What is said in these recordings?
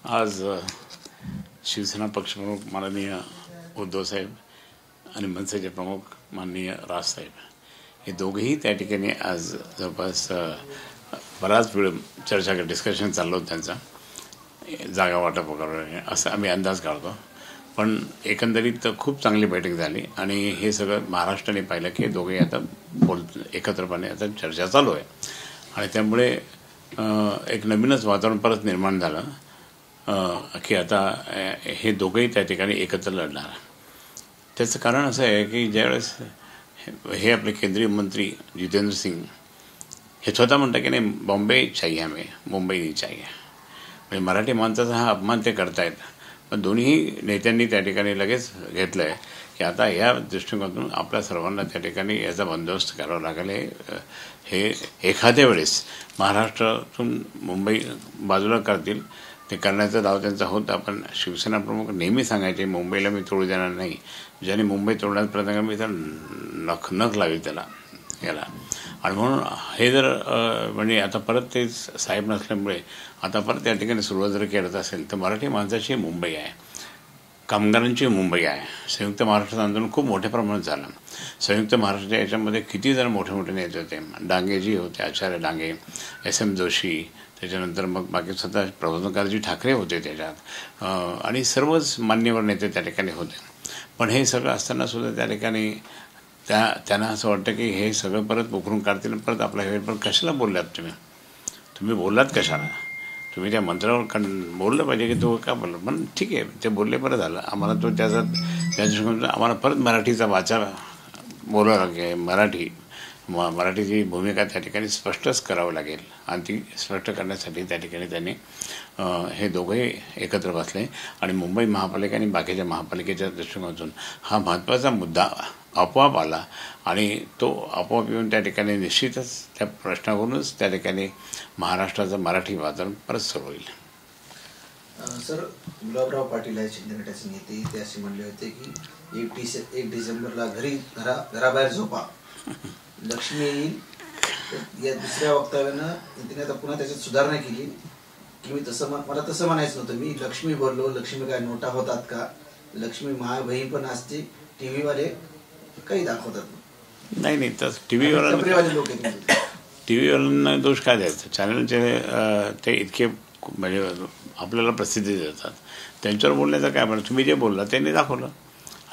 आज शिवसेना पक्षप्रमुख माननीय उद्धव साहेब आणि मनसेचे प्रमुख माननीय राज साहेब हे दोघेही त्या ठिकाणी आज जवळपास बराच वेळ चर्चा डिस्कशन चाललं होतं त्यांचा जागा वाटप वगैरे असं आम्ही अंदाज काढतो. पण एकंदरीत खूप चांगली बैठक झाली आणि हे सगळं महाराष्ट्राने पाहिलं की दोघे आता एकत्रपणे आता चर्चा चालू आहे आणि त्यामुळे एक नवीनच वातावरण परत निर्माण झालं की आता हे दोघेही त्या ठिकाणी एकत्र लढणार. त्याचं कारण असं आहे की ज्यावेळेस हे आपले केंद्रीय मंत्री जितेंद्र सिंग हे स्वतः म्हणतात की नाही बॉम्बे चाहिए हमें, मुंबई नाही चाहिए. म्हणजे मराठी माणसाचा हा अपमान ते करतायत. पण दोन्ही नेत्यांनी त्या ठिकाणी लगेच घेतलं आहे की आता या दृष्टिकोनातून आपल्या सर्वांना त्या ठिकाणी याचा बंदोबस्त करावा लागेल. हे एखाद्या वेळेस महाराष्ट्रातून मुंबई बाजूला करतील ते करण्याचा दावा त्यांचा होता. पण शिवसेना प्रमुख नेहमी सांगायचे मुंबईला मी तोडू देणार नाही. ज्याने मुंबई तोडण्याचा प्रयत्न केला मी त्याला नख लावेल त्याला याला. आणि म्हणून हे जर म्हणजे आता परत ते साहेब नसल्यामुळे आता परत त्या ठिकाणी सुरुवात जर करत असेल तर मराठी माणसाची मुंबई आहे, कामगारांची मुंबई आहे. संयुक्त महाराष्ट्र आंदोलन खूप मोठ्या प्रमाणात झालं. संयुक्त महाराष्ट्राच्या याच्यामध्ये किती जण मोठे मोठे नेते होते. डांगेजी होते, आचार्य डांगे, SM जोशी, त्याच्यानंतर मग बाकी स्वतः प्रबोधनकारजी ठाकरे होते त्याच्यात आणि सर्वच मान्यवर नेते त्या ठिकाणी होते. पण हे सगळं असताना सुद्धा त्या ठिकाणी त्यांना असं वाटतं की हे सगळं परत उकरून काढतील परत आपला हे. पण कशाला बोललात तुम्ही बोललात कशाला? तुम्ही त्या मंत्रावर बोललं पाहिजे की तो का बोलला. पण ठीक आहे ते बोलले बरं झालं. आम्हाला तो त्या दृष्टिकोनातून आम्हाला परत मराठीचा वाचा बोलावं लागेल. मराठीची भूमिका त्या ठिकाणी स्पष्टच करावं लागेल आणि ती स्पष्ट करण्यासाठी त्या ठिकाणी त्यांनी हे दोघंही एकत्र बसले आणि मुंबई महापालिका आणि बाकीच्या महापालिकेच्या दृष्टिकोनातून हा महत्त्वाचा मुद्दा आपोआप आला आणि तो आपोआप येऊन त्या ठिकाणी निश्चितच त्या प्रश्नावरूनच त्या ठिकाणी महाराष्ट्राचं मराठी वातावरण परत सुरू होईल. सर, गुलाबराव पाटील आहे शिंदे गटाचे नेते, ते असे म्हणले होते की 1 डिसेंबरला घराबाहेर झोपा, लक्ष्मी येईल. या दुसऱ्या वक्तव्यानं त्यांनी आता पुन्हा त्याच्यात सुधारणा केली की मला तसं म्हणायचं नव्हतं. मी लक्ष्मी बोललो. लक्ष्मी काय नोटा होतात का? लक्ष्मी माय बहीण पण असते. TV वाले काही दाखवतात. नाही तसं टीव्हीवाल्यांना दोष काय द्यायचा? चॅनलचे ते इतके म्हणजे आपल्याला प्रसिद्धी देतात. त्यांच्यावर बोलण्याचं काय म्हणा. तुम्ही जे बोललात त्यांनी दाखवलं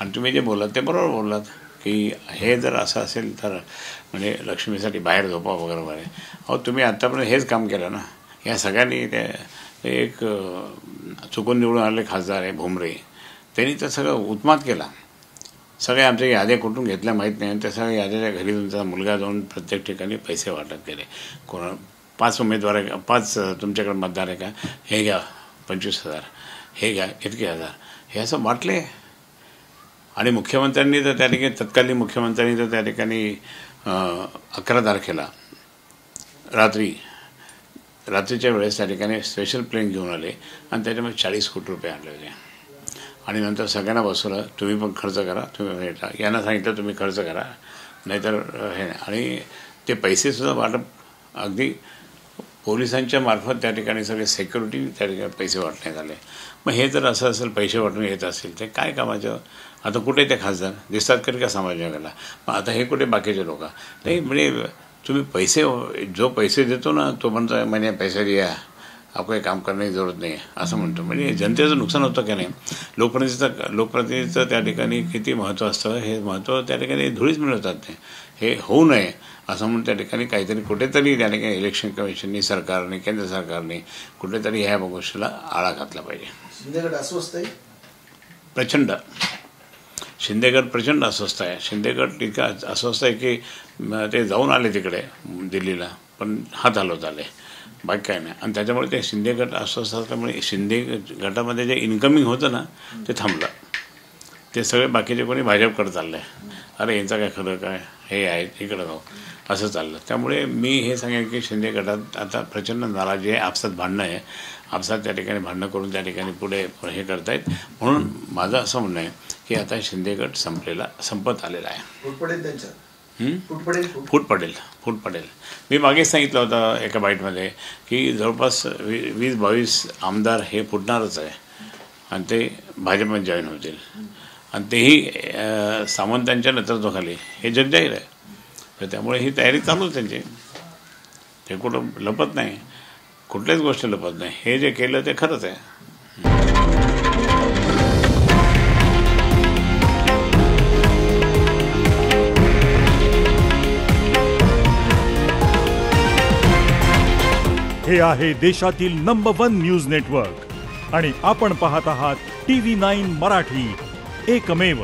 आणि तुम्ही जे बोललात ते बरोबर बोललात की हे जर असं असेल तर म्हणजे लक्ष्मीसाठी बाहेर झोपा वगैरे. अहो तुम्ही आत्तापर्यंत हेच काम केलं ना. या सगळ्यांनी ते एक चुकून निवडून आलेले खासदार आहे भुमरे, त्यांनी तर सगळं उत्मात केला. सगळे आमच्या याद्या कुठून घेतल्या माहीत नाही. त्या सगळ्या याद्याच्या घरी तुमचा मुलगा जाऊन प्रत्येक ठिकाणी पैसे वाटप केले. 5 उमेदवार आहे का, 5 तुमच्याकडे मतदार आहे का, हे घ्या 25,000, हे घ्या इतके हजार, हे असं वाटले. आणि मुख्यमंत्र्यांनी तर त्या ठिकाणी तत्कालीन मुख्यमंत्र्यांनी तर त्या ठिकाणी 11 तारखेला रात्रीच्या वेळेस त्या ठिकाणी स्पेशल प्लेन घेऊन आले आणि त्याच्यामध्ये 40 कोटी रुपये आणले होते. आणि नंतर सगळ्यांना बसवलं, तुम्ही पण खर्च करा, तुम्ही यांना सांगितलं तुम्ही खर्च करा नाहीतर हे. आणि ते पैसेसुद्धा वाटप अगदी पोलिसांच्या मार्फत त्या ठिकाणी सगळे सिक्युरिटी त्या ठिकाणी पैसे वाटण्यात आले. मग हे जर असं असेल पैसे वाटून येत असेल ते काय कामाचं? आता कुठे ते खासदार दिसतात करी का समाज जगाला? मग आता हे कुठे बाकीचे लोक नाही. म्हणजे तुम्ही जो पैसे देतो ना तो म्हणतो मैंने पैसे दिया, आपको काही काम करण्याची जरूरत नाही असं म्हणतो. म्हणजे जनतेचं नुकसान होतं की नाही. लोकप्रतिनिधीचं त्या ठिकाणी किती महत्त्व असतं हे महत्त्व त्या ठिकाणी धुळीच मिळवतात. ते हे होऊ नये असं म्हणून त्या ठिकाणी काहीतरी कुठेतरी त्या ठिकाणी इलेक्शन कमिशननी, सरकारने, केंद्र सरकारने कुठेतरी ह्या गोष्टीला आळा घातला पाहिजे. शिंदेगड अस्वस्थ आहे प्रचंड. शिंदेगड प्रचंड अस्वस्थ आहे. शिंदेगड इतका अस्वस्थ आहे की ते जाऊन आले तिकडे दिल्लीला पण हात हलवत आले, बाकी काय नाही. आणि त्याच्यामुळे ते शिंदे गट अस्वस्थ असल्यामुळे शिंदे गटामध्ये जे इन्कमिंग होतं ना ते थांबलं. ते सगळे बाकीचे कोणी भाजपकडे चाललं आहे. अरे यांचं काय खरं काय, हे आहे इकडं जाऊ असं चाललं. त्यामुळे मी हे सांगेन की शिंदे गटात आता प्रचंड नाराजी आहे. आपसात भांडणं आहे. आपसात त्या ठिकाणी भांडणं करून त्या ठिकाणी पुढे हे करतायत. म्हणून माझं असं म्हणणं आहे की आता शिंदे गट संपत आलेला आहे. फूट पडेल त्यांच्या फूट पडेल. फूट पडेल. मी मागेच सांगितलं होतं एका बाईटमध्ये की जवळपास 20-22 आमदार हे फुटणारच आहे आणि ते भाजपमध्ये जॉईन होतील आणि तेही सामंतांच्या नेतृत्वाखाली. हे जगजाहीर आहे. तर त्यामुळे ही तयारी चालू आहे त्यांची. ते कुठं लपत नाही, कुठल्याच गोष्टी लपत नाही. हे जे केलं ते खरंच आहे. हे आहे देशातील नंबर 1 न्यूज नेटवर्क आणि आपण पाहत आहात TV9 मराठी, एकमेव.